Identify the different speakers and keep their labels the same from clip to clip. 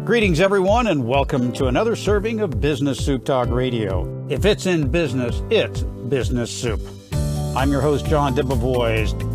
Speaker 1: Greetings, everyone, and welcome to another serving of Business Soup Talk Radio. If it's in business, it's Business Soup. I'm your host, John Debevoise.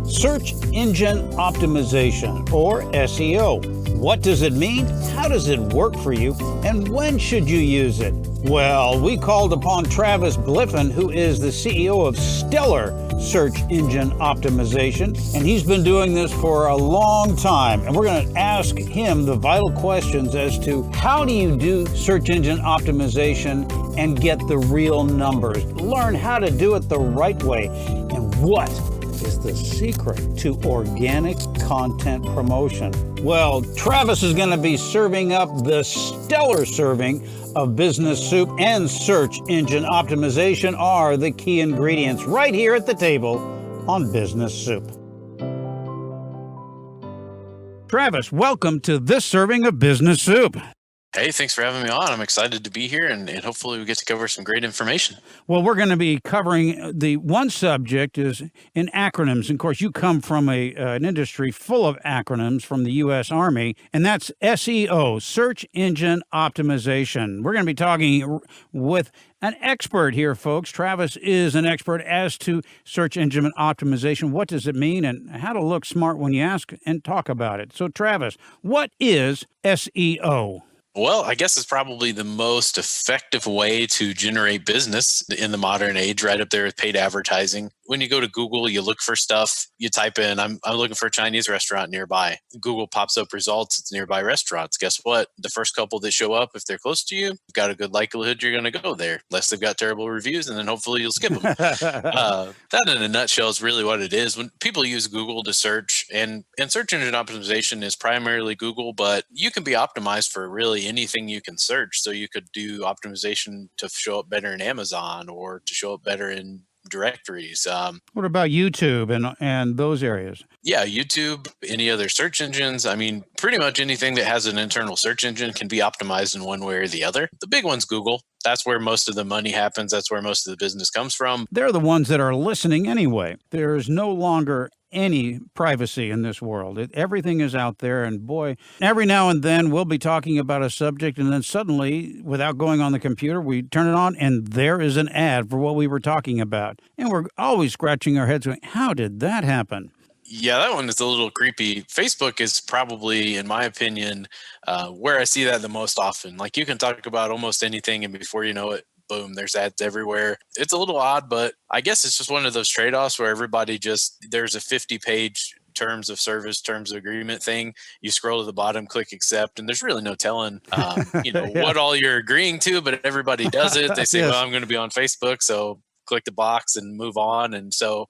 Speaker 1: Search Engine Optimization, or SEO. What does it mean? How does it work for you? And when should you use it? Well, we called upon Travis Bliffen, who is the CEO of Stellar Search Engine Optimization, and he's been doing this for a long time. And we're going to ask him the vital questions as to how do you do search engine optimization and get the real numbers? Learn how to do it the right way, and what is the secret to organic content promotion? Well, Travis is going to be serving up the stellar serving of Business Soup, and search engine optimization are the key ingredients right here at the table on Business Soup. Travis, welcome to this serving of Business Soup.
Speaker 2: Hey, thanks for having me on. I'm excited to be here, and hopefully we get to cover some great information.
Speaker 1: Well, we're going to be covering the one subject is in acronyms. And of course, you come from an industry full of acronyms from the U.S. Army, and that's SEO, Search Engine Optimization. We're going to be talking with an expert here, folks. Travis is an expert as to search engine optimization. What does it mean and how to look smart when you ask and talk about it? So, Travis, what is SEO?
Speaker 2: Well, I guess it's probably the most effective way to generate business in the modern age, right up there with paid advertising. When you go to Google, you look for stuff, you type in, I'm looking for a Chinese restaurant nearby. Google pops up results, it's nearby restaurants. Guess what? The first couple that show up, if they're close to you, you've got a good likelihood you're going to go there, unless they've got terrible reviews, and then hopefully you'll skip them. That in a nutshell is really what it is. When people use Google to search, and search engine optimization is primarily Google, but you can be optimized for really anything you can search. So you could do optimization to show up better in Amazon or to show up better in directories.
Speaker 1: What about YouTube and those areas?
Speaker 2: Yeah, YouTube, any other search engines. I mean, pretty much anything that has an internal search engine can be optimized in one way or the other. The big one's Google. That's where most of the money happens. That's where most of the business comes from.
Speaker 1: They're the ones that are listening anyway. There's no longer any privacy in this world. Everything is out there, and boy, every now and then we'll be talking about a subject, and then suddenly, without going on the computer, we turn it on, and there is an ad for what we were talking about. And we're always scratching our heads going, how did that happen?
Speaker 2: Yeah, that one is a little creepy. Facebook is probably, in my opinion, where I see that the most often. Like, you can talk about almost anything, and before you know it, boom, there's ads everywhere. It's a little odd, but I guess it's just one of those trade-offs where everybody there's a 50-page terms of service, terms of agreement thing. You scroll to the bottom, click accept, and there's really no telling, what all you're agreeing to, but everybody does it. They say,
Speaker 1: Yes.
Speaker 2: well, I'm going to be on Facebook, so click the box and move on. And so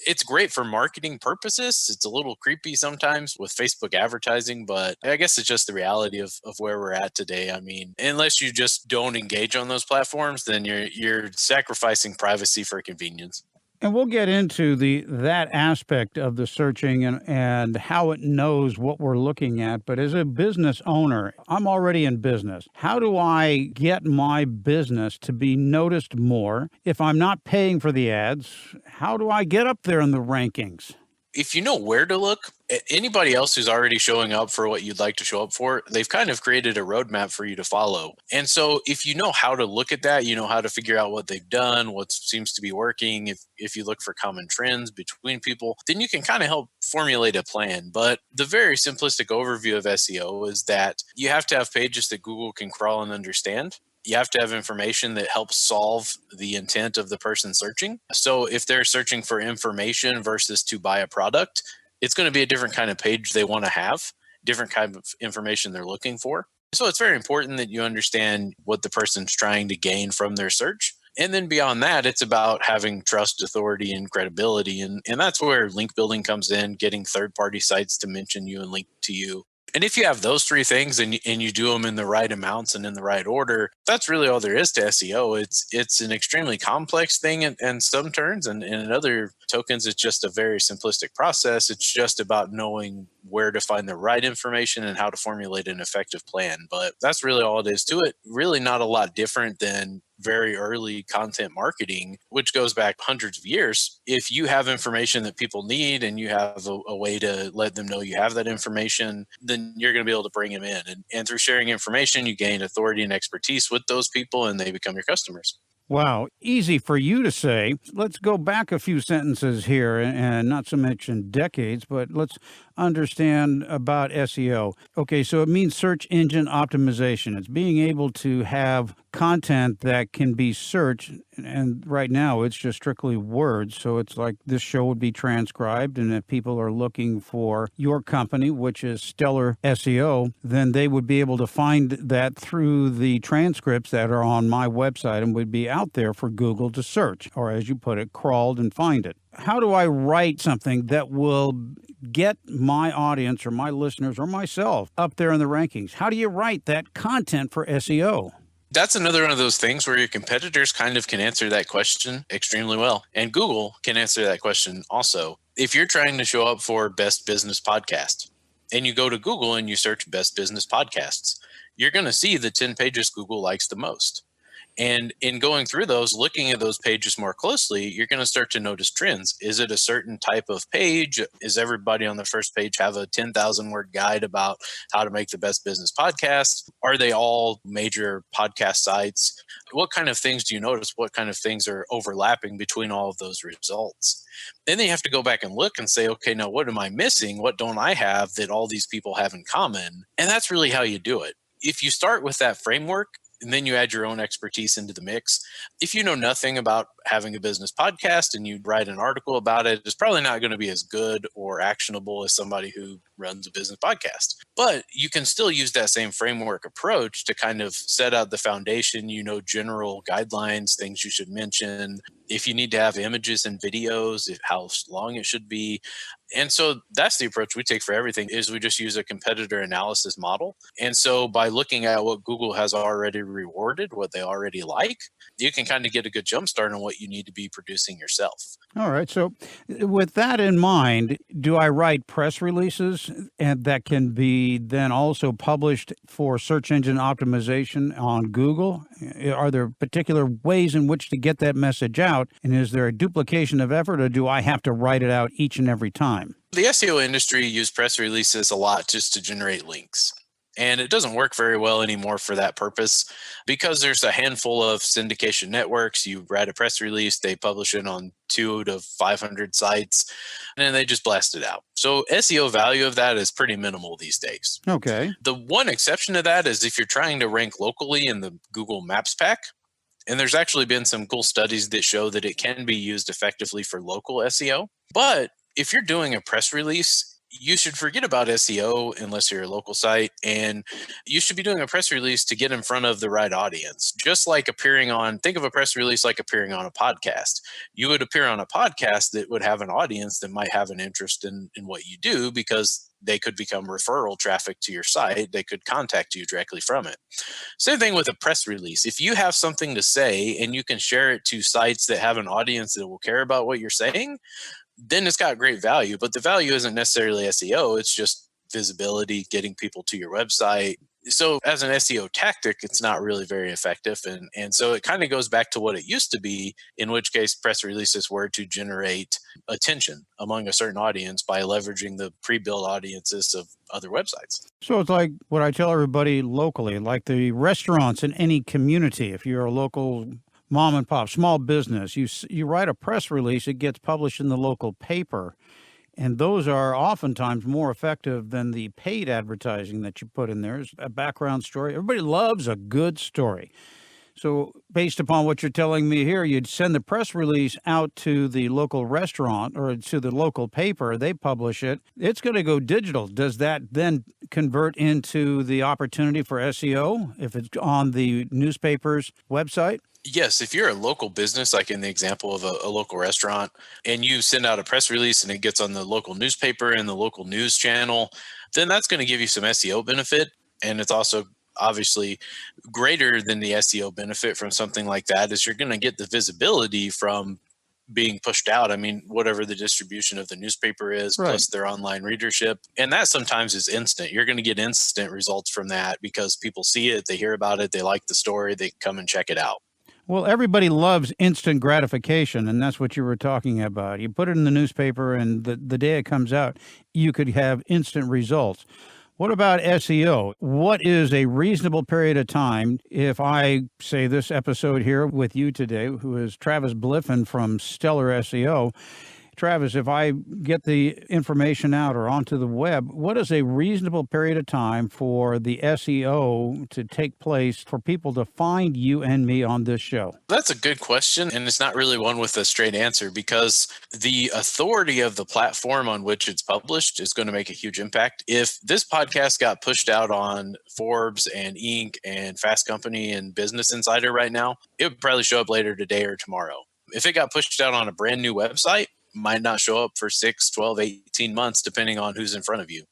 Speaker 2: it's great for marketing purposes. It's a little creepy sometimes with Facebook advertising, but I guess it's just the reality of where we're at today. I mean, unless you just don't engage on those platforms, then you're sacrificing privacy for convenience.
Speaker 1: And we'll get into that aspect of the searching and how it knows what we're looking at. But as a business owner, I'm already in business. How do I get my business to be noticed more? If I'm not paying for the ads, how do I get up there in the rankings?
Speaker 2: If you know where to look, anybody else who's already showing up for what you'd like to show up for, they've kind of created a roadmap for you to follow. And so if you know how to look at that, you know how to figure out what they've done, what seems to be working. If you look for common trends between people, then you can kind of help formulate a plan. But the very simplistic overview of SEO is that you have to have pages that Google can crawl and understand. You have to have information that helps solve the intent of the person searching. So if they're searching for information versus to buy a product, it's going to be a different kind of page they want to have, different kind of information they're looking for. So it's very important that you understand what the person's trying to gain from their search. And then beyond that, it's about having trust, authority, and credibility. And that's where link building comes in, getting third-party sites to mention you and link to you. And if you have those three things and you do them in the right amounts and in the right order, that's really all there is to SEO. It's an extremely complex thing in some turns, and in other tokens, it's just a very simplistic process. It's just about knowing where to find the right information and how to formulate an effective plan. But that's really all it is to it. Really not a lot different than very early content marketing, which goes back hundreds of years. If you have information that people need and you have a way to let them know you have that information, then you're going to be able to bring them in. And through sharing information, you gain authority and expertise with those people and they become your customers.
Speaker 1: Wow, easy for you to say. Let's go back a few sentences here, and not so much in decades, but let's understand about SEO. Okay, so it means search engine optimization. It's being able to have content that can be searched, and right now it's just strictly words. So it's like this show would be transcribed, and if people are looking for your company, which is Stellar SEO, then they would be able to find that through the transcripts that are on my website and would be out there for Google to search, or as you put it, crawled and find it. How do I write something that will get my audience or my listeners or myself up there in the rankings? How do you write that content for SEO?
Speaker 2: That's another one of those things where your competitors kind of can answer that question extremely well. And Google can answer that question also. If you're trying to show up for best business podcast and you go to Google and you search best business podcasts, you're going to see the 10 pages Google likes the most. And in going through those, looking at those pages more closely, you're going to start to notice trends. Is it a certain type of page? Is everybody on the first page have a 10,000 word guide about how to make the best business podcast? Are they all major podcast sites? What kind of things do you notice? What kind of things are overlapping between all of those results? Then you have to go back and look and say, okay, now what am I missing? What don't I have that all these people have in common? And that's really how you do it. If you start with that framework, and then you add your own expertise into the mix. If you know nothing about having a business podcast and you write an article about it, it's probably not going to be as good or actionable as somebody who runs a business podcast. But you can still use that same framework approach to kind of set out the foundation, general guidelines, things you should mention. If you need to have images and videos, how long it should be. And so that's the approach we take for everything, is we just use a competitor analysis model. And so by looking at what Google has already rewarded, what they already like, you can kind of get a good jump start on what you need to be producing yourself.
Speaker 1: All right. So with that in mind, do I write press releases and that can be then also published for search engine optimization on Google? Are there particular ways in which to get that message out? And is there a duplication of effort, or do I have to write it out each and every time?
Speaker 2: The SEO industry uses press releases a lot just to generate links. And it doesn't work very well anymore for that purpose because there's a handful of syndication networks. You write a press release, they publish it on 200 to 500 sites, and then they just blast it out. So SEO value of that is pretty minimal these days.
Speaker 1: Okay.
Speaker 2: The one exception to that is if you're trying to rank locally in the Google Maps pack. And there's actually been some cool studies that show that it can be used effectively for local SEO. But if you're doing a press release, you should forget about SEO unless you're a local site, and you should be doing a press release to get in front of the right audience. Just like think of a press release like appearing on a podcast. You would appear on a podcast that would have an audience that might have an interest in what you do, because they could become referral traffic to your site. They could contact you directly from it. Same thing with a press release. If you have something to say and you can share it to sites that have an audience that will care about what you're saying, then it's got great value. But the value isn't necessarily SEO. It's just visibility, getting people to your website. So as an SEO tactic, it's not really very effective. And so it kind of goes back to what it used to be, in which case press releases were to generate attention among a certain audience by leveraging the pre-built audiences of other websites.
Speaker 1: So it's like what I tell everybody locally, like the restaurants in any community. If you're a local mom and pop, small business, you write a press release, it gets published in the local paper. And those are oftentimes more effective than the paid advertising that you put in there. It's a background story. Everybody loves a good story. So based upon what you're telling me here, you'd send the press release out to the local restaurant or to the local paper. They publish it. It's going to go digital. Does that then convert into the opportunity for SEO if it's on the newspaper's website?
Speaker 2: Yes, if you're a local business, like in the example of a local restaurant, and you send out a press release and it gets on the local newspaper and the local news channel, then that's going to give you some SEO benefit. And it's also obviously greater than the SEO benefit from something like that is you're going to get the visibility from being pushed out. I mean, whatever the distribution of the newspaper is,
Speaker 1: Right,
Speaker 2: plus their online readership. And that sometimes is instant. You're going to get instant results from that because people see it, they hear about it, they like the story, they come and check it out.
Speaker 1: Well, everybody loves instant gratification, and that's what you were talking about. You put it in the newspaper, and the day it comes out, you could have instant results. What about SEO? What is a reasonable period of time if I say this episode here with you today, who is Travis Bliffen from Stellar SEO? Travis, if I get the information out or onto the web, what is a reasonable period of time for the SEO to take place for people to find you and me on this show?
Speaker 2: That's a good question, and it's not really one with a straight answer because the authority of the platform on which it's published is going to make a huge impact. If this podcast got pushed out on Forbes and Inc. and Fast Company and Business Insider right now, it would probably show up later today or tomorrow. If it got pushed out on a brand new website, might not show up for 6, 12, 18 months, depending on who's in front of you.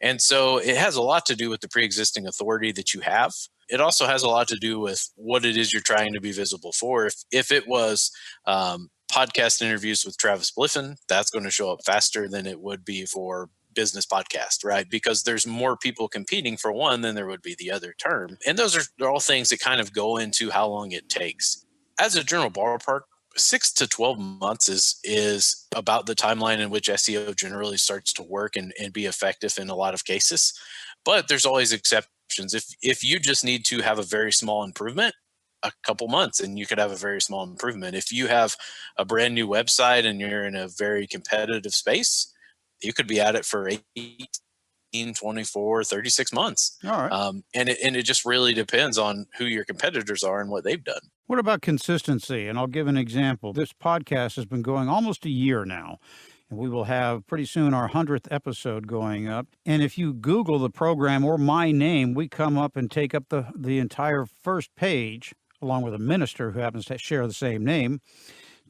Speaker 2: And so it has a lot to do with the pre-existing authority that you have. It also has a lot to do with what it is you're trying to be visible for. If it was podcast interviews with Travis Bliffen, that's going to show up faster than it would be for business podcast, right? Because there's more people competing for one than there would be the other term. And they're all things that kind of go into how long it takes. As a general ballpark, 6 to 12 months is about the timeline in which SEO generally starts to work and be effective in a lot of cases. But there's always exceptions. If you just need to have a very small improvement, a couple months and you could have a very small improvement. If you have a brand new website and you're in a very competitive space, you could be at it for 18, 24, 36 months.
Speaker 1: All right.
Speaker 2: And it just really depends on who your competitors are and what they've done.
Speaker 1: What about consistency? And I'll give an example. This podcast has been going almost a year now, and we will have pretty soon our 100th episode going up. And if you Google the program or my name, we come up and take up the entire first page, along with a minister who happens to share the same name,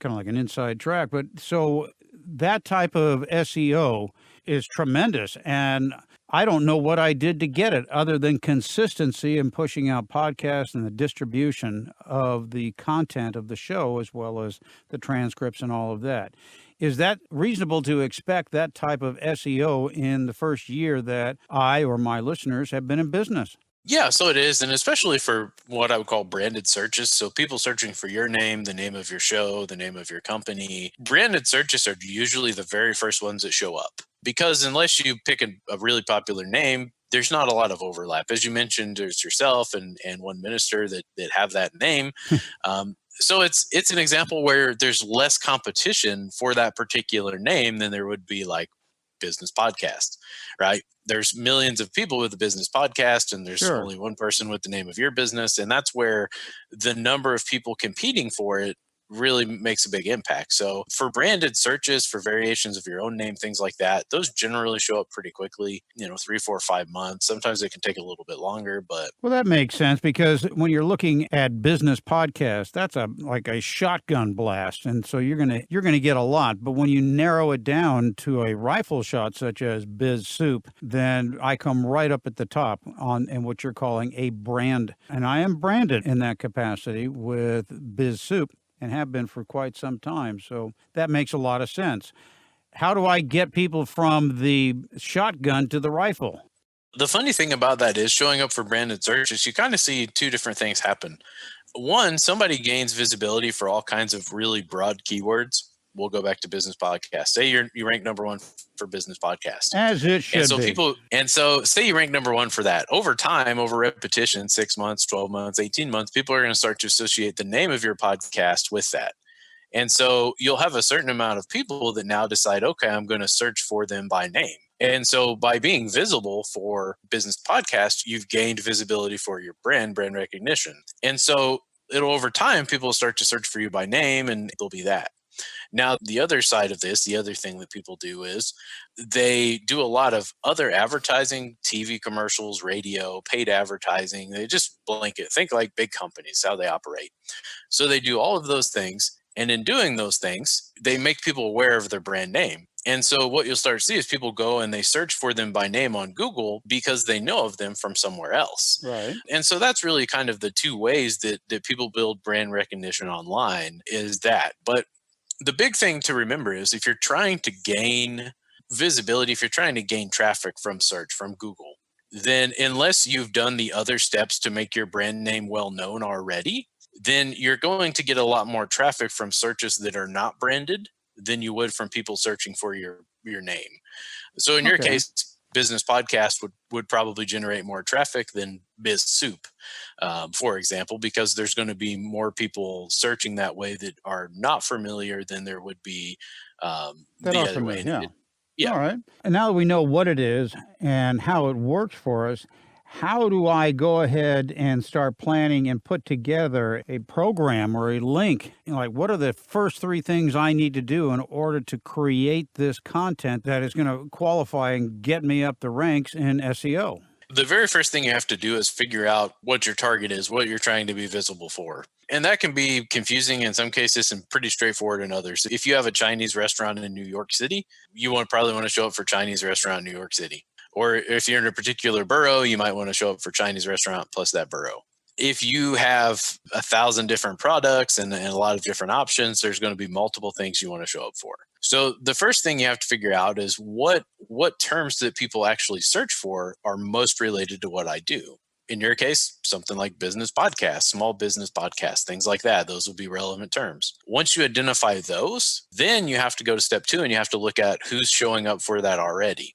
Speaker 1: kind of like an inside track. But so that type of SEO is tremendous. And I don't know what I did to get it other than consistency in pushing out podcasts and the distribution of the content of the show, as well as the transcripts and all of that. Is that reasonable to expect that type of SEO in the first year that I or my listeners have been in business?
Speaker 2: Yeah, so it is. And especially for what I would call branded searches. So people searching for your name, the name of your show, the name of your company. Branded searches are usually the very first ones that show up because unless you pick a really popular name, there's not a lot of overlap. As you mentioned, there's yourself and one minister that have that name. So it's an example where there's less competition for that particular name than there would be like business podcast, right? There's millions of people with a business podcast and there's only one person with the name of your business. And that's where the number of people competing for it really makes a big impact. So for branded searches, for variations of your own name, things like that, those generally show up pretty quickly, 3, 4, 5 months. Sometimes it can take a little bit longer, but.
Speaker 1: Well, that makes sense because when you're looking at business podcasts, that's like a shotgun blast. And so you're going to get a lot. But when you narrow it down to a rifle shot, such as BizSoup, then I come right up at the top in what you're calling a brand. And I am branded in that capacity with BizSoup, and have been for quite some time. So that makes a lot of sense. How do I get people from the shotgun to the rifle?
Speaker 2: The funny thing about that is showing up for branded searches, you kind of see two different things happen. One, somebody gains visibility for all kinds of really broad keywords. We'll go back to business podcast. Say you rank number 1 for business podcast.
Speaker 1: As it should be.
Speaker 2: So say you rank number 1 for that. Over time, over repetition, 6 months, 12 months, 18 months, people are going to start to associate the name of your podcast with that. And so you'll have a certain amount of people that now decide, okay, I'm going to search for them by name. And so by being visible for business podcast, you've gained visibility for your brand recognition. And so over time, people will start to search for you by name and it'll be that. Now, the other side of this, the other thing that people do is they do a lot of other advertising, TV commercials, radio, paid advertising. They just blanket, think like big companies, how they operate. So they do all of those things. And in doing those things, they make people aware of their brand name. And so what you'll start to see is people go and they search for them by name on Google because they know of them from somewhere else.
Speaker 1: Right.
Speaker 2: And so that's really kind of the two ways that people build brand recognition online is that. But the big thing to remember is if you're trying to gain visibility, if you're trying to gain traffic from search, from Google, then unless you've done the other steps to make your brand name well known already, then you're going to get a lot more traffic from searches that are not branded than you would from people searching for your name. So in your case, business podcast would probably generate more traffic than BizSoup, for example, because there's going to be more people searching that way that are not familiar than there would be the other way.
Speaker 1: Yeah. All right. And now that we know what it is and how it works for us, how do I go ahead and start planning and put together a program or a link? Like, what are the first three things I need to do in order to create this content that is going to qualify and get me up the ranks in SEO?
Speaker 2: The very first thing you have to do is figure out what your target is, what you're trying to be visible for. And that can be confusing in some cases and pretty straightforward in others. If you have a Chinese restaurant in New York City, you probably want to show up for Chinese restaurant in New York City. Or if you're in a particular borough, you might want to show up for Chinese restaurant plus that borough. If you have 1,000 different products and a lot of different options, there's going to be multiple things you want to show up for. So the first thing you have to figure out is what terms that people actually search for are most related to what I do. In your case, something like business podcast, small business podcast, things like that. Those would be relevant terms. Once you identify those, then you have to go to step 2 and you have to look at who's showing up for that already.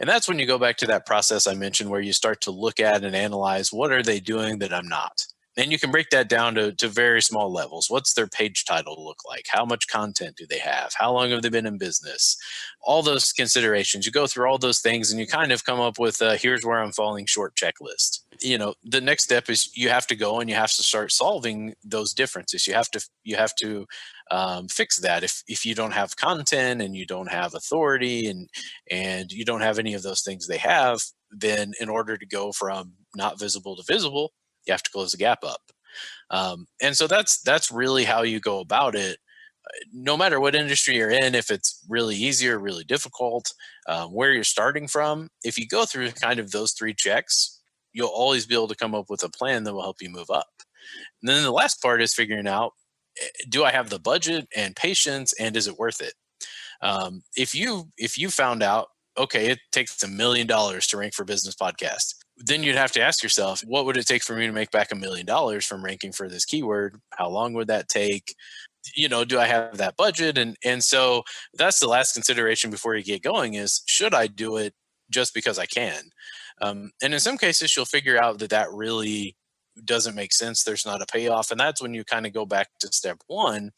Speaker 2: And that's when you go back to that process I mentioned where you start to look at and analyze what are they doing that I'm not. And you can break that down to very small levels. What's their page title look like? How much content do they have? How long have they been in business? All those considerations. You go through all those things and you kind of come up with a here's where I'm falling short checklist. The next step is you have to go and you have to start solving those differences. You have to fix that. If you don't have content and you don't have authority and you don't have any of those things they have, then in order to go from not visible to visible, you have to close the gap up. And so that's really how you go about it. No matter what industry you're in, if it's really easy or really difficult, where you're starting from, if you go through kind of those 3 checks, you'll always be able to come up with a plan that will help you move up. And then the last part is figuring out, do I have the budget and patience, and is it worth it? If you found out, okay, it takes $1 million to rank for business podcast, then you'd have to ask yourself, what would it take for me to make back $1 million from ranking for this keyword? How long would that take? Do I have that budget? And so that's the last consideration before you get going is, should I do it just because I can? And in some cases, you'll figure out that really doesn't make sense. There's not a payoff. And that's when you kind of go back to step 1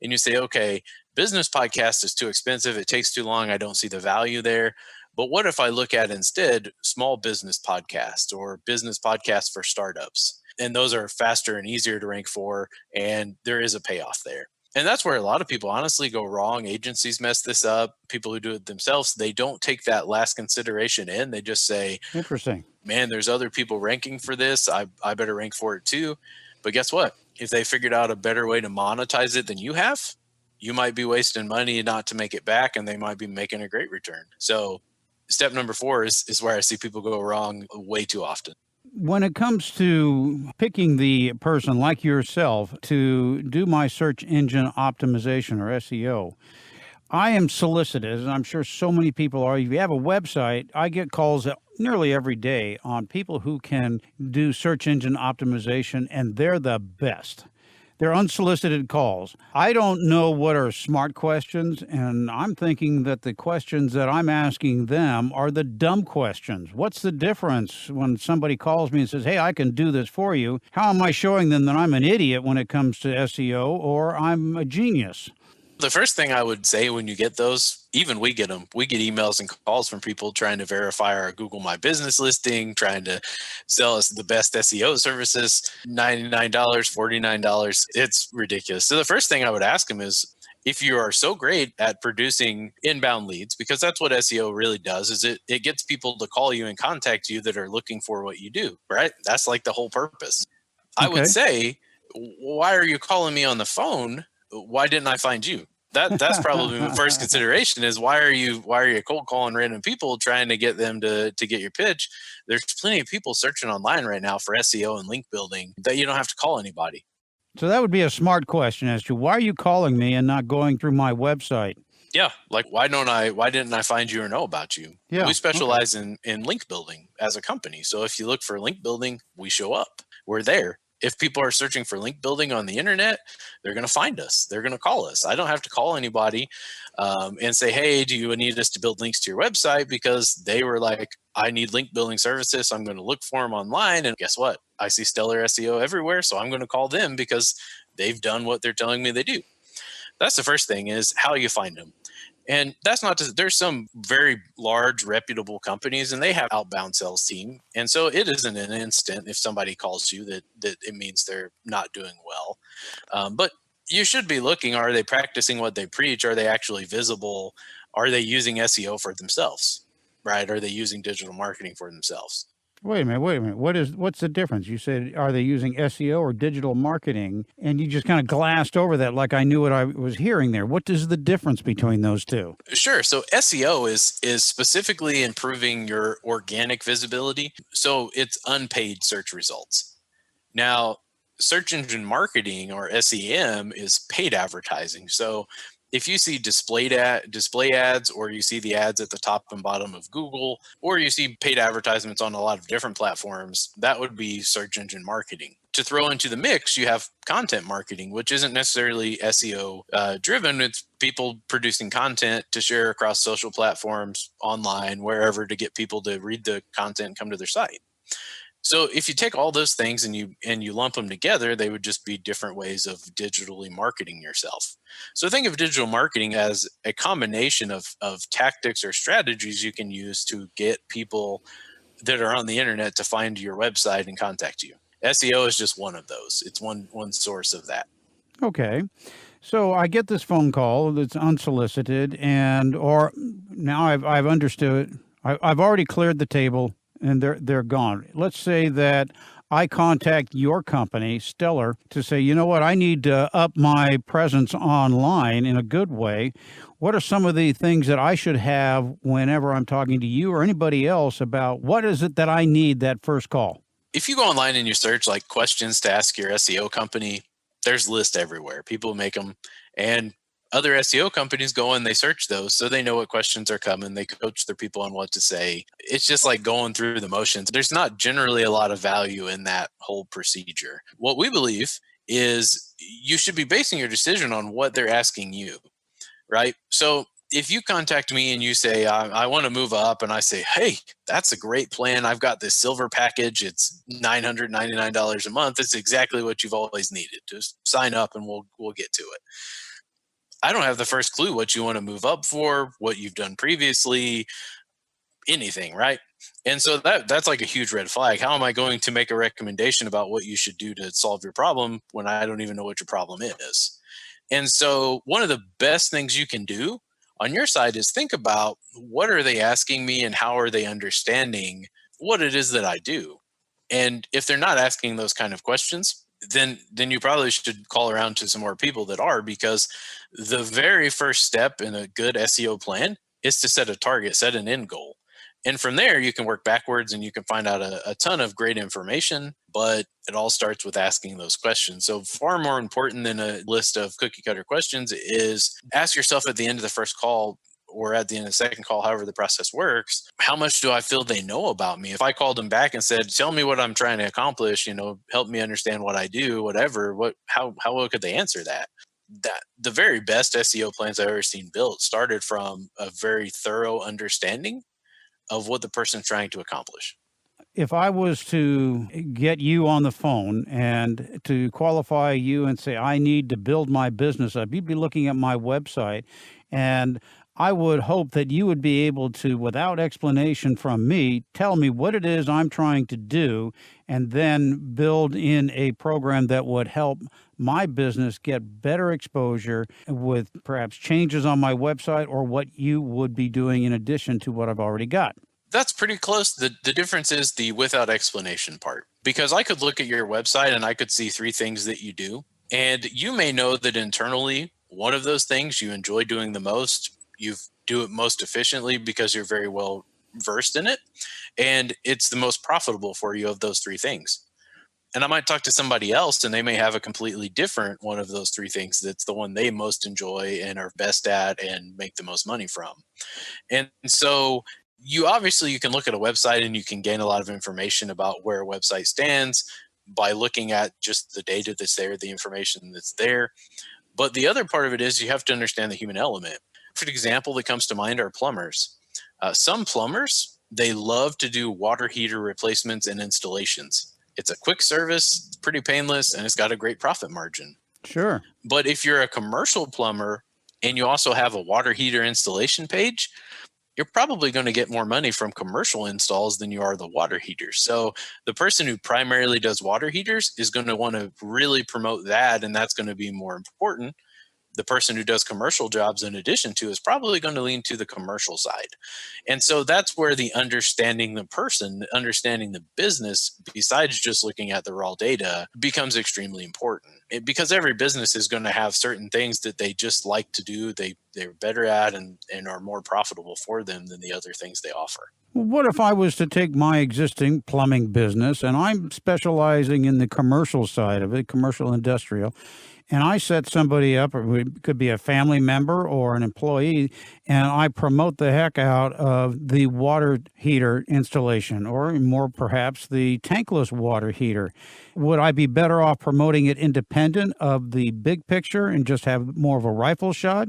Speaker 2: and you say, okay, business podcast is too expensive. It takes too long. I don't see the value there. But what if I look at instead small business podcasts or business podcasts for startups? And those are faster and easier to rank for, and there is a payoff there. And that's where a lot of people honestly go wrong. Agencies mess this up. People who do it themselves, they don't take that last consideration in. They just say,
Speaker 1: interesting,
Speaker 2: man, there's other people ranking for this. I better rank for it too. But guess what? If they figured out a better way to monetize it than you have, you might be wasting money not to make it back, and they might be making a great return. So step number 4 is where I see people go wrong way too often.
Speaker 1: When it comes to picking the person like yourself to do my search engine optimization or SEO, I am solicited, and I'm sure so many people are. If you have a website, I get calls nearly every day on people who can do search engine optimization, and they're the best. They're unsolicited calls. I don't know what are smart questions, and I'm thinking that the questions that I'm asking them are the dumb questions. What's the difference when somebody calls me and says, hey, I can do this for you? How am I showing them that I'm an idiot when it comes to SEO or I'm a genius?
Speaker 2: The first thing I would say when you get those, even we get them, we get emails and calls from people trying to verify our Google My Business listing, trying to sell us the best SEO services, $99, $49. It's ridiculous. So the first thing I would ask them is, if you are so great at producing inbound leads, because that's what SEO really does, is it gets people to call you and contact you that are looking for what you do, right? That's like the whole purpose. Okay. I would say, why are you calling me on the phone? Why didn't I find you? That's probably the first consideration is why are you cold calling random people trying to get them to get your pitch? There's plenty of people searching online right now for SEO and link building that you don't have to call anybody.
Speaker 1: So that would be a smart question as to why are you calling me and not going through my website?
Speaker 2: Yeah, like why didn't I find you or know about you? Yeah, we specialize in link building as a company. So if you look for link building, we show up. We're there. If people are searching for link building on the internet, they're going to find us. They're going to call us. I don't have to call anybody and say, hey, do you need us to build links to your website? Because they were like, I need link building services. So I'm going to look for them online. And guess what? I see Stellar SEO everywhere. So I'm going to call them because they've done what they're telling me they do. That's the first thing, is how you find them. And that's not to, there's some very large reputable companies and they have outbound sales team. And so it isn't an instant if somebody calls you that it means they're not doing well. But you should be looking, are they practicing what they preach? Are they actually visible? Are they using SEO for themselves, right? Are they using digital marketing for themselves?
Speaker 1: Wait a minute. What's the difference? You said, are they using SEO or digital marketing? And you just kind of glassed over that like I knew what I was hearing there. What is the difference between those two?
Speaker 2: Sure. So SEO is specifically improving your organic visibility. So it's unpaid search results. Now, search engine marketing, or SEM, is paid advertising. So if you see display ads, or you see the ads at the top and bottom of Google, or you see paid advertisements on a lot of different platforms, that would be search engine marketing. To throw into the mix, you have content marketing, which isn't necessarily SEO driven. It's people producing content to share across social platforms, online, wherever, to get people to read the content and come to their site. So if you take all those things and you lump them together, they would just be different ways of digitally marketing yourself. So think of digital marketing as a combination of tactics or strategies you can use to get people that are on the internet to find your website and contact you. SEO is just one of those. It's one source of that.
Speaker 1: Okay. So I get this phone call that's unsolicited, or now I've understood. I've already cleared the table and they're gone. Let's say that I contact your company, Stellar, to say, you know what, I need to up my presence online in a good way. What are some of the things that I should have whenever I'm talking to you or anybody else about what is it that I need that first call?
Speaker 2: If you go online and you search like questions to ask your SEO company, there's lists everywhere. People make them, and other SEO companies go and they search those so they know what questions are coming. They coach their people on what to say. It's just like going through the motions. There's not generally a lot of value in that whole procedure. What we believe is you should be basing your decision on what they're asking you, right? So if you contact me and you say, I want to move up, and I say, hey, that's a great plan. I've got this silver package. It's $999 a month. It's exactly what you've always needed. Just sign up and we'll get to it. I don't have the first clue what you want to move up for, what you've done previously, anything, right? And so that's like a huge red flag. How am I going to make a recommendation about what you should do to solve your problem when I don't even know what your problem is? And so one of the best things you can do on your side is think about, what are they asking me and how are they understanding what it is that I do? And if they're not asking those kind of questions, then you probably should call around to some more people that are, because the very first step in a good SEO plan is to set a target, set an end goal. And from there, you can work backwards and you can find out a ton of great information, but it all starts with asking those questions. So far more important than a list of cookie cutter questions is ask yourself at the end of the first call, or at the end of the second call, however the process works, how much do I feel they know about me? If I called them back and said, tell me what I'm trying to accomplish, help me understand what I do, whatever, how well could they answer that? That the very best SEO plans I've ever seen built started from a very thorough understanding of what the person's trying to accomplish.
Speaker 1: If I was to get you on the phone and to qualify you and say, I need to build my business up, you'd be looking at my website, and I would hope that you would be able to, without explanation from me, tell me what it is I'm trying to do, and then build in a program that would help my business get better exposure with perhaps changes on my website or what you would be doing in addition to what I've already got.
Speaker 2: That's pretty close. The difference is the without explanation part, because I could look at your website and I could see 3 things that you do. And you may know that internally, one of those things you enjoy doing the most, you do it most efficiently because you're very well versed in it. And it's the most profitable for you of those 3 things. And I might talk to somebody else and they may have a completely different one of those 3 things that's the one they most enjoy and are best at and make the most money from. And so you can look at a website and you can gain a lot of information about where a website stands, by looking at just the data that's there, the information that's there. But the other part of it is you have to understand the human element. For example, that comes to mind are plumbers. Some plumbers, they love to do water heater replacements and installations. It's a quick service, it's pretty painless, and it's got a great profit margin.
Speaker 1: Sure.
Speaker 2: But if you're a commercial plumber and you also have a water heater installation page, you're probably going to get more money from commercial installs than you are the water heaters. So the person who primarily does water heaters is going to want to really promote that, and that's going to be more important. The person who does commercial jobs in addition to is probably going to lean to the commercial side. And so that's where the understanding the person, understanding the business, besides just looking at the raw data, becomes extremely important. Because every business is going to have certain things that they just like to do, they're better at and are more profitable for them than the other things they offer.
Speaker 1: What if I was to take my existing plumbing business, and I'm specializing in the commercial side of it, commercial industrial, and I set somebody up, or it could be a family member or an employee, and I promote the heck out of the water heater installation, or more perhaps the tankless water heater. Would I be better off promoting it independent of the big picture and just have more of a rifle shot?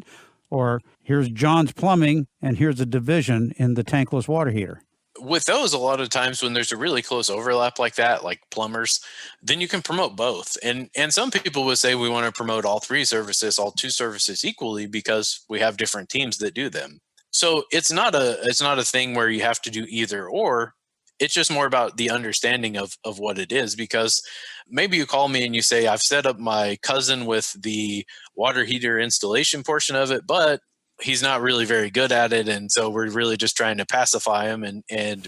Speaker 1: Or here's John's Plumbing, and here's a division in the tankless water heater?
Speaker 2: With those, a lot of times when there's a really close overlap like that, like plumbers, then you can promote both. And some people would say we want to promote all three services, all two services equally, because we have different teams that do them. So it's not a thing where you have to do either or. It's just more about the understanding of what it is, because maybe you call me and you say, I've set up my cousin with the water heater installation portion of it, but he's not really very good at it. And so we're really just trying to pacify him and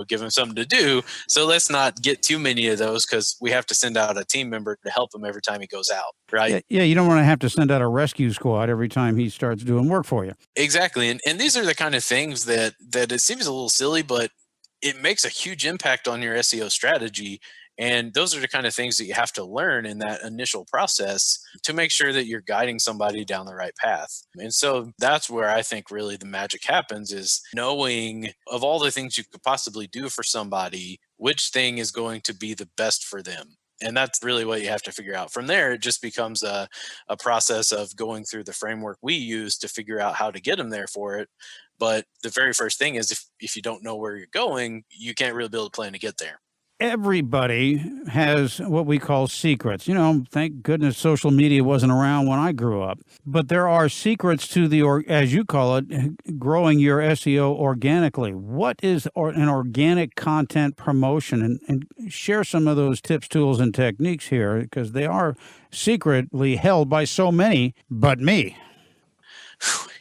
Speaker 2: give him something to do. So let's not get too many of those, because we have to send out a team member to help him every time he goes out. Right.
Speaker 1: Yeah. You don't want to have to send out a rescue squad every time he starts doing work for you.
Speaker 2: Exactly. And these are the kind of things that it seems a little silly, but it makes a huge impact on your SEO strategy. And those are the kind of things that you have to learn in that initial process to make sure that you're guiding somebody down the right path. And so that's where I think really the magic happens, is knowing of all the things you could possibly do for somebody, which thing is going to be the best for them. And that's really what you have to figure out. From there, it just becomes a process of going through the framework we use to figure out how to get them there for it. But the very first thing is if you don't know where you're going, you can't really build a plan to get there.
Speaker 1: Everybody has what we call secrets. Thank goodness social media wasn't around when I grew up. But there are secrets to as you call it, growing your SEO organically. What is an organic content promotion? And share some of those tips, tools, and techniques here, because they are secretly held by so many but me.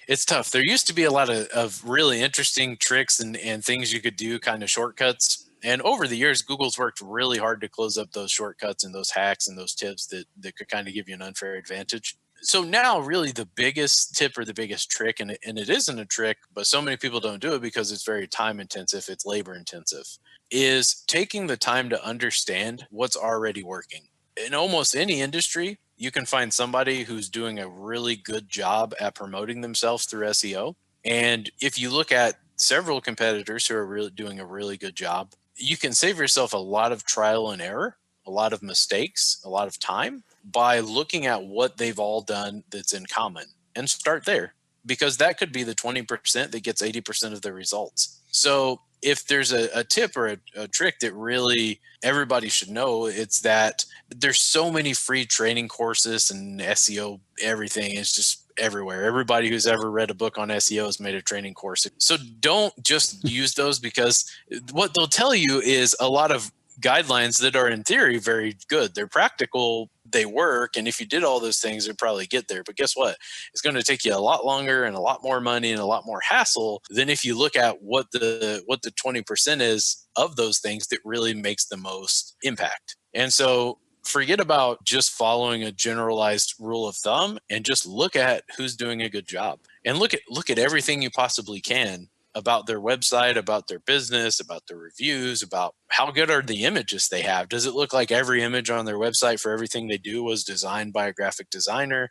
Speaker 2: It's tough. There used to be a lot of really interesting tricks and things you could do, kind of shortcuts. And over the years, Google's worked really hard to close up those shortcuts and those hacks and those tips that could kind of give you an unfair advantage. So now really the biggest tip or the biggest trick, and it isn't a trick, but so many people don't do it because it's very time intensive, it's labor intensive, is taking the time to understand what's already working. In almost any industry, you can find somebody who's doing a really good job at promoting themselves through SEO. And if you look at several competitors who are really doing a really good job, you can save yourself a lot of trial and error, a lot of mistakes, a lot of time by looking at what they've all done that's in common, and start there, because that could be the 20% that gets 80% of the results. So if there's a tip or a trick that really everybody should know, it's that there's so many free training courses and SEO, everything is just everywhere. Everybody who's ever read a book on SEO has made a training course. So don't just use those, because what they'll tell you is a lot of guidelines that are in theory very good. They're practical, they work, and if you did all those things, you'd probably get there. But guess what? It's going to take you a lot longer and a lot more money and a lot more hassle than if you look at what the 20% is of those things that really makes the most impact. And so forget about just following a generalized rule of thumb and just look at who's doing a good job, and look at everything you possibly can about their website, about their business, about their reviews, about how good are the images they have. Does it look like every image on their website for everything they do was designed by a graphic designer?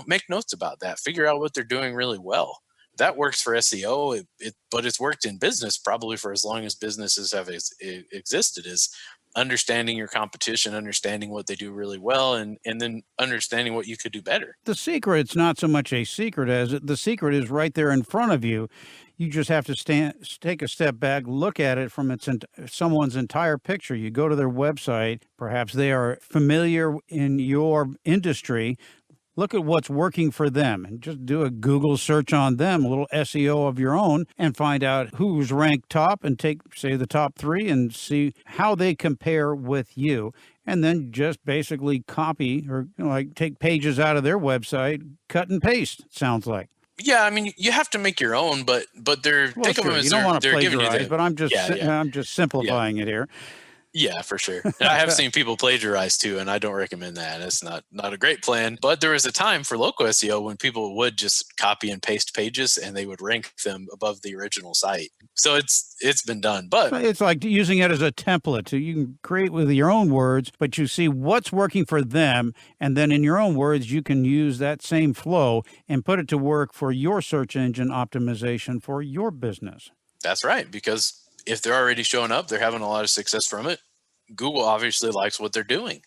Speaker 2: Make notes about that. Figure out what they're doing really well. That works for SEO, but it's worked in business probably for as long as businesses have existed, is understanding your competition, understanding what they do really well, and then understanding what you could do better.
Speaker 1: The secret's not so much a secret as the secret is right there in front of you. You just have to take a step back, look at it from someone's entire picture. You go to their website, perhaps they are familiar in your industry. Look at what's working for them and just do a Google search on them, a little SEO of your own, and find out who's ranked top and take, say, the top 3 and see how they compare with you. And then just basically copy or like take pages out of their website, cut and paste, it sounds like.
Speaker 2: Yeah, I mean, you have to make your own, but they're
Speaker 1: Well,
Speaker 2: think of
Speaker 1: sure,
Speaker 2: them as
Speaker 1: you don't want to
Speaker 2: they're giving you
Speaker 1: plagiarize, but I'm just simplifying it here.
Speaker 2: Yeah, for sure. And I have seen people plagiarize too, and I don't recommend that. It's not a great plan. But there was a time for local SEO when people would just copy and paste pages and they would rank them above the original site. So it's been done. But
Speaker 1: it's like using it as a template. So you can create with your own words, but you see what's working for them. And then in your own words, you can use that same flow and put it to work for your search engine optimization for your business.
Speaker 2: That's right. Because if they're already showing up, they're having a lot of success from it. Google obviously likes what they're doing.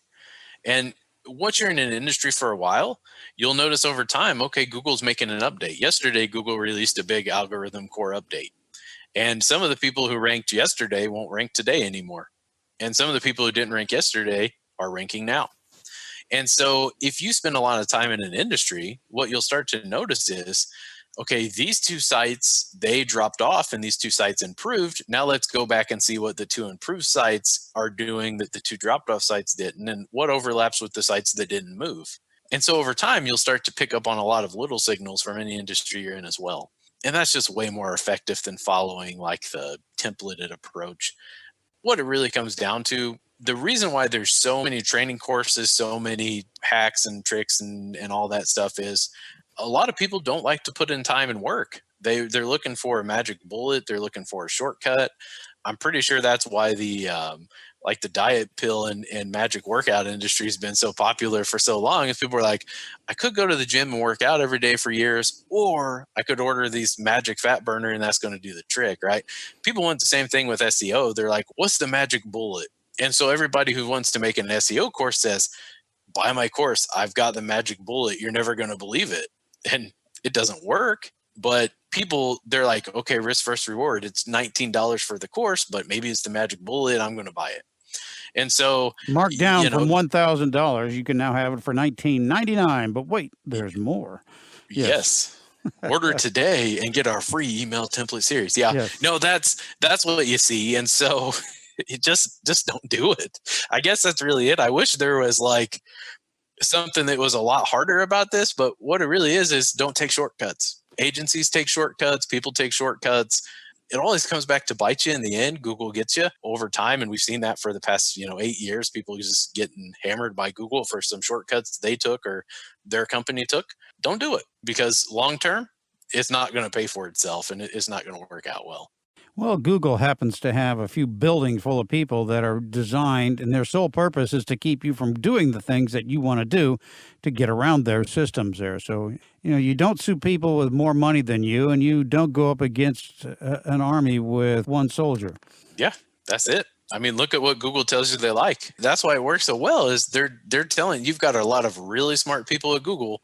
Speaker 2: And once you're in an industry for a while, you'll notice over time, okay, Google's making an update. Yesterday, Google released a big algorithm core update. And some of the people who ranked yesterday won't rank today anymore. And some of the people who didn't rank yesterday are ranking now. And so if you spend a lot of time in an industry, what you'll start to notice is, okay, these 2 sites, they dropped off and these 2 sites improved. Now let's go back and see what the 2 improved sites are doing that the 2 dropped off sites didn't, and what overlaps with the sites that didn't move. And so over time, you'll start to pick up on a lot of little signals from any industry you're in as well. And that's just way more effective than following like the templated approach. What it really comes down to, the reason why there's so many training courses, so many hacks and tricks and all that stuff is, a lot of people don't like to put in time and work. They're looking for a magic bullet. They're looking for a shortcut. I'm pretty sure that's why the diet pill and magic workout industry has been so popular for so long. Is people are like, I could go to the gym and work out every day for years, or I could order these magic fat burner and that's going to do the trick, right? People want the same thing with SEO. They're like, what's the magic bullet? And so everybody who wants to make an SEO course says, buy my course. I've got the magic bullet. You're never going to believe it. And it doesn't work, but people, they're like, okay, risk versus reward. It's $19 for the course, but maybe it's the magic bullet. I'm going to buy it. And so
Speaker 1: marked down from $1,000, you can now have it for $19.99. But wait, there's more.
Speaker 2: Yes. Order today and get our free email template series. Yeah. Yes. No, that's what you see. And so it just don't do it. I guess that's really it. I wish there was like something that was a lot harder about this, but what it really is don't take shortcuts. Agencies take shortcuts, people take shortcuts. It always comes back to bite you in the end. Google gets you over time, and we've seen that for the past 8 years. People just getting hammered by Google for some shortcuts they took or their company took. Don't do it, because long term, it's not going to pay for itself, and it's not going to work out well.
Speaker 1: Well, Google happens to have a few buildings full of people that are designed, and their sole purpose is to keep you from doing the things that you want to do to get around their systems there. So, you don't sue people with more money than you, and you don't go up against an army with one soldier.
Speaker 2: Yeah, that's it. I mean, look at what Google tells you they like. That's why it works so well, is they're telling you've got a lot of really smart people at Google,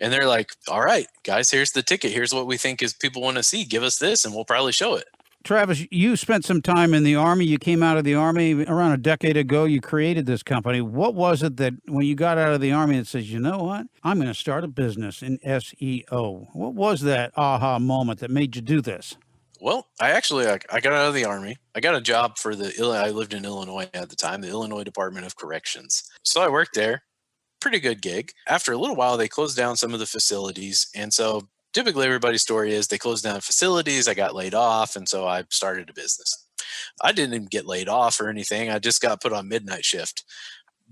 Speaker 2: and they're like, all right, guys, here's the ticket. Here's what we think is people want to see. Give us this, and we'll probably show it.
Speaker 1: Travis, you spent some time in the Army. You came out of the Army around a decade ago. You created this company. What was it that when you got out of the Army, it says, you know what? I'm going to start a business in SEO. What was that aha moment that made you do this?
Speaker 2: Well, I got out of the Army. I got a job for I lived in Illinois at the time, the Illinois Department of Corrections. So I worked there. Pretty good gig. After a little while, they closed down some of the facilities. And so typically everybody's story is they closed down facilities, I got laid off, and so I started a business. I didn't even get laid off or anything. I just got put on midnight shift.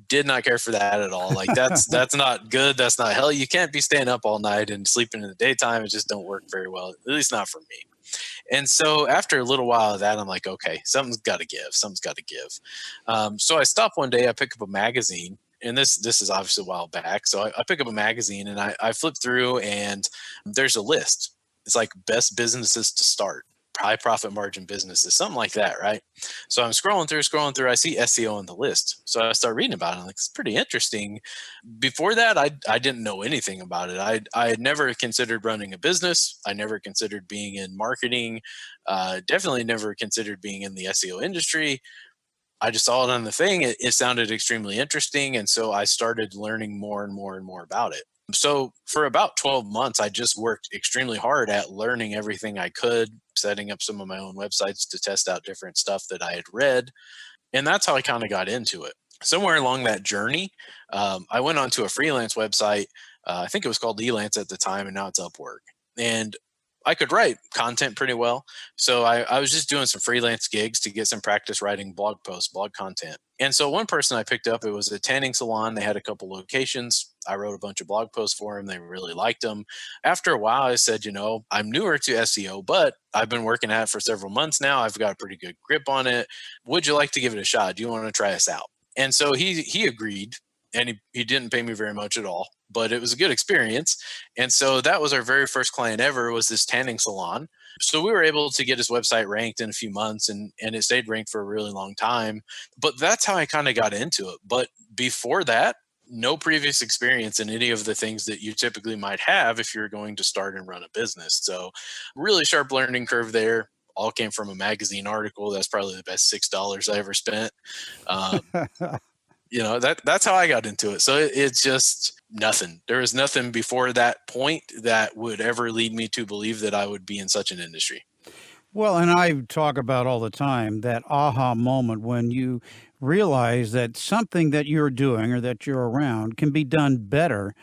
Speaker 2: Did not care for that at all. Like that's not good. That's not hell. You can't be staying up all night and sleeping in the daytime. It just don't work very well, at least not for me. And so after a little while of that, I'm like, okay, something's got to give. Something's got to give. So I stop one day, I pick up a magazine. And this is obviously a while back. So I pick up a magazine and I flip through, and there's a list. It's like best businesses to start. high profit margin businesses, something like that, right? So I'm scrolling through, I see SEO on the list. So I start reading about it. I'm like, it's pretty interesting. Before that, I didn't know anything about it. I had never considered running a business. I never considered being in marketing. Definitely never considered being in the SEO industry. I just saw it on the thing. It sounded extremely interesting. And so I started learning more and more and more about it. So for about 12 months, I just worked extremely hard at learning everything I could, setting up some of my own websites to test out different stuff that I had read. And that's how I kind of got into it. Somewhere along that journey, I went onto a freelance website. I think it was called Elance at the time, and now it's Upwork. And I could write content pretty well. So I was just doing some freelance gigs to get some practice writing blog posts, blog content. And so one person I picked up, it was a tanning salon. They had a couple locations. I wrote a bunch of blog posts for them. They really liked them. After a while, I said, I'm newer to SEO, but I've been working at it for several months now. I've got a pretty good grip on it. Would you like to give it a shot? Do you want to try us out? And so he agreed. And he didn't pay me very much at all, but it was a good experience. And so that was our very first client ever, was this tanning salon. So we were able to get his website ranked in a few months, and it stayed ranked for a really long time. But that's how I kind of got into it. But before that, no previous experience in any of the things that you typically might have if you're going to start and run a business. So really sharp learning curve there. All came from a magazine article. That's probably the best $6 I ever spent. That's how I got into it. So it's just nothing. There was nothing before that point that would ever lead me to believe that I would be in such an industry.
Speaker 1: Well, and I talk about all the time that aha moment when you realize that something that you're doing or that you're around can be done better.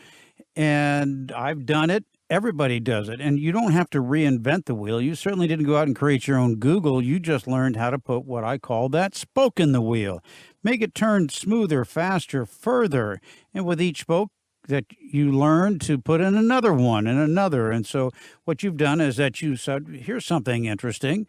Speaker 1: And I've done it. Everybody does it. And you don't have to reinvent the wheel. You certainly didn't go out and create your own Google. You just learned how to put what I call that spoke in the wheel. Make it turn smoother, faster, further. And with each spoke that you learn to put in another one and another. And so what you've done is that you said, here's something interesting.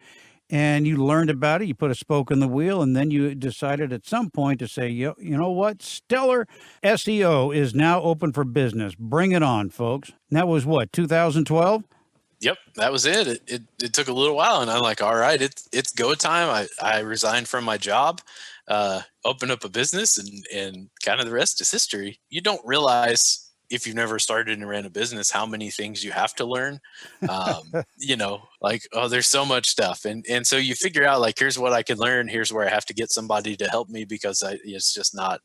Speaker 1: And you learned about it. You put a spoke in the wheel. And then you decided at some point to say, you know what? Stellar SEO is now open for business. Bring it on, folks. And that was what, 2012?
Speaker 2: Yep, that was it. It took a little while. And I'm like, all right, it's go time. I resigned from my job. Open up a business, and kind of the rest is history. You don't realize, if you've never started and ran a business, how many things you have to learn. There's so much stuff. And so you figure out, like, here's what I can learn. Here's where I have to get somebody to help me, because it's just not,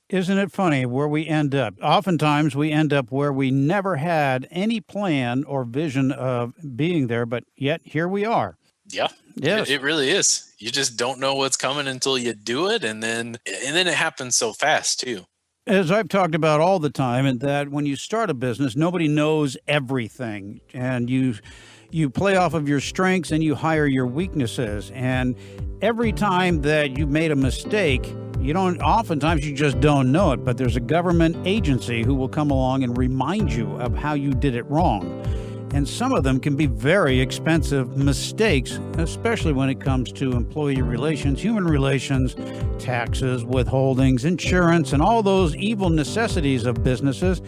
Speaker 1: Isn't it funny where we end up? Oftentimes we end up where we never had any plan or vision of being there, but yet here we are.
Speaker 2: Yeah. Yes. It really is. You just don't know what's coming until you do it. And then it happens so fast too.
Speaker 1: As I've talked about all the time, and that when you start a business, nobody knows everything. And you play off of your strengths and you hire your weaknesses. And every time that you made a mistake, oftentimes you just don't know it, but there's a government agency who will come along and remind you of how you did it wrong. And some of them can be very expensive mistakes, especially when it comes to employee relations, human relations, taxes, withholdings, insurance, and all those evil necessities of businesses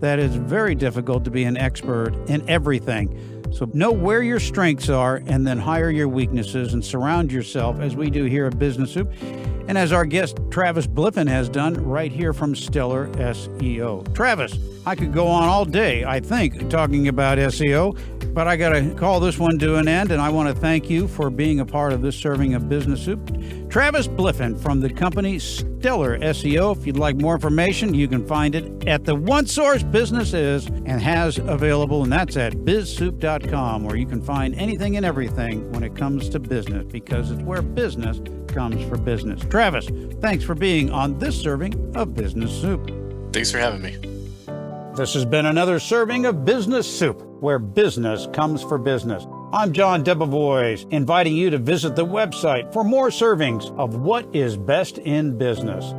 Speaker 1: that it's very difficult to be an expert in everything. So know where your strengths are and then hire your weaknesses and surround yourself, as we do here at Business Soup, and as our guest Travis Bliffen has done right here from Stellar SEO. Travis, I could go on all day, I think, talking about SEO, but I got to call this one to an end, and I want to thank you for being a part of this serving of Business Soup. Travis Bliffen from the company Stellar SEO. If you'd like more information, you can find it at the one source business is and has available, and that's at BizSoup.com, where you can find anything and everything when it comes to business, because it's where business comes for business. Travis, thanks for being on this serving of Business Soup.
Speaker 2: Thanks for having me.
Speaker 1: This has been another serving of Business Soup, where business comes for business. I'm John Debevoise, inviting you to visit the website for more servings of what is best in business.